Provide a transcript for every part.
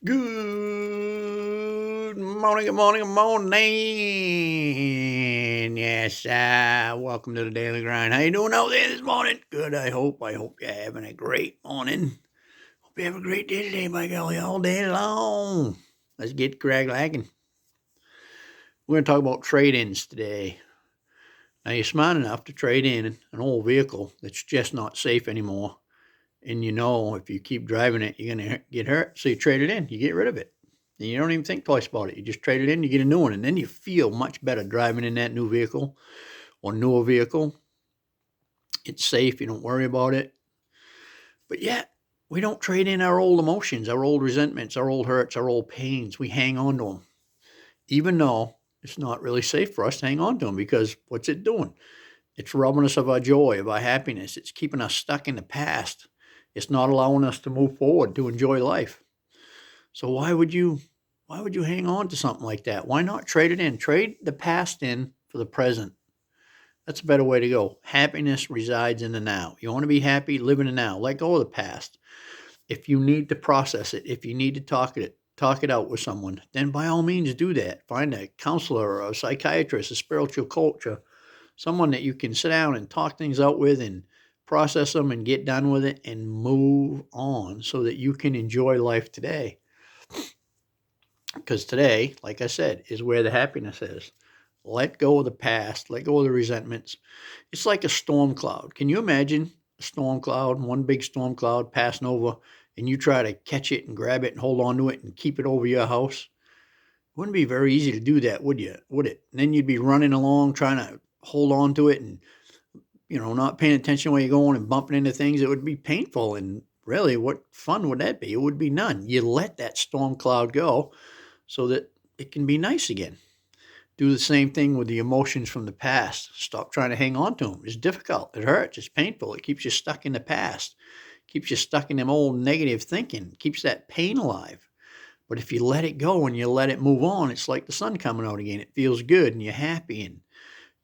Good morning, good morning, good morning. Yes, welcome to the Daily Grind. How you doing out there this morning? Good, I hope. I hope you're having a great morning. Hope you have a great day today, by golly, all day long. Let's get Greg lagging. We're going to talk about trade-ins today. Now, you're smart enough to trade in an old vehicle that's just not safe anymore. And you know if you keep driving it, you're going to get hurt. So you trade it in. You get rid of it. And you don't even think twice about it. You just trade it in, you get a new one. And then you feel much better driving in that new vehicle or newer vehicle. It's safe. You don't worry about it. But yet, we don't trade in our old emotions, our old resentments, our old hurts, our old pains. We hang on to them, even though it's not really safe for us to hang on to them, because what's it doing? It's robbing us of our joy, of our happiness. It's keeping us stuck in the past. It's not allowing us to move forward, to enjoy life. So why would you hang on to something like that? Why not trade it in? Trade the past in for the present. That's a better way to go. Happiness resides in the now. You want to be happy, live in the now. Let go of the past. If you need to process it, if you need to talk it out with someone, then by all means do that. Find a counselor or a psychiatrist, a spiritual coach, or someone that you can sit down and talk things out with and process them and get done with it and move on so that you can enjoy life today. Because today, like I said, is where the happiness is. Let go of the past. Let go of the resentments. It's like a storm cloud. Can you imagine a storm cloud, one big storm cloud passing over, and you try to catch it and grab it and hold on to it and keep it over your house? It wouldn't be very easy to do that, would you? Would it? And then you'd be running along trying to hold on to it and, not paying attention where you're going and bumping into things. It would be painful. And really, what fun would that be? It would be none. You let that storm cloud go so that it can be nice again. Do the same thing with the emotions from the past. Stop trying to hang on to them. It's difficult. It hurts. It's painful. It keeps you stuck in the past. Keeps you stuck in them old negative thinking. Keeps that pain alive. But if you let it go and you let it move on, it's like the sun coming out again. It feels good and you're happy and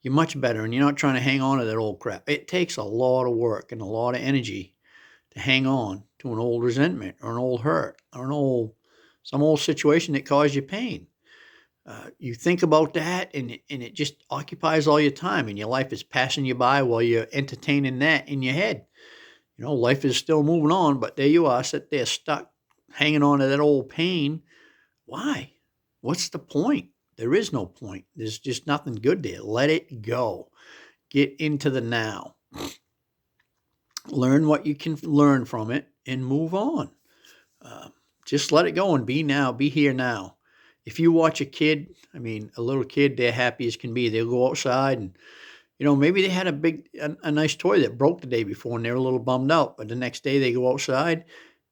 you're much better and you're not trying to hang on to that old crap. It takes a lot of work and a lot of energy to hang on to an old resentment or an old hurt or some old situation that caused you pain. You think about that and it just occupies all your time and your life is passing you by while you're entertaining that in your head. Life is still moving on, but there you are, sit there stuck, hanging on to that old pain. Why? What's the point? There is no point. There's just nothing good there. Let it go. Get into the now. Learn what you can learn from it and move on. Just let it go and be now, be here now. If you watch a little kid, they're happy as can be. They'll go outside and, maybe they had a nice toy that broke the day before and they're a little bummed out. But the next day they go outside,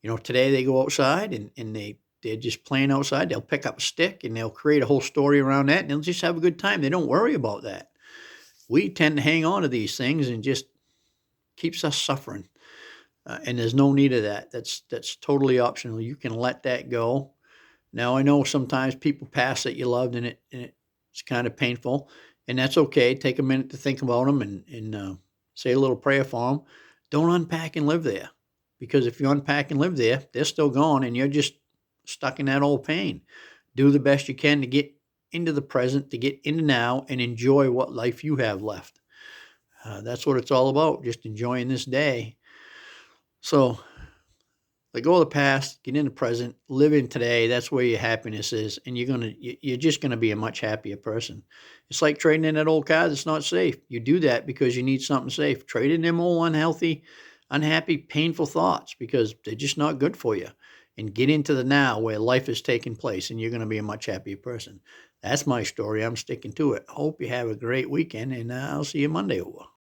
today they go outside and they're just playing outside. They'll pick up a stick and they'll create a whole story around that and they'll just have a good time. They don't worry about that. We tend to hang on to these things and just keeps us suffering. And there's no need of that. That's totally optional. You can let that go. Now, I know sometimes people pass that you loved and it's kind of painful, and that's okay. Take a minute to think about them and say a little prayer for them. Don't unpack and live there, because if you unpack and live there, they're still gone and you're just stuck in that old pain. Do the best you can to get into the present, to get into now and enjoy what life you have left. That's what it's all about, just enjoying this day. So let go of the past, get in the present, live in today. That's where your happiness is, and you're just gonna be a much happier person. It's like trading in that old car that's not safe. You do that because you need something safe. Trade in them old unhealthy, unhappy, painful thoughts because they're just not good for you. And get into the now where life is taking place, and you're gonna be a much happier person. That's my story. I'm sticking to it. Hope you have a great weekend, and I'll see you Monday over.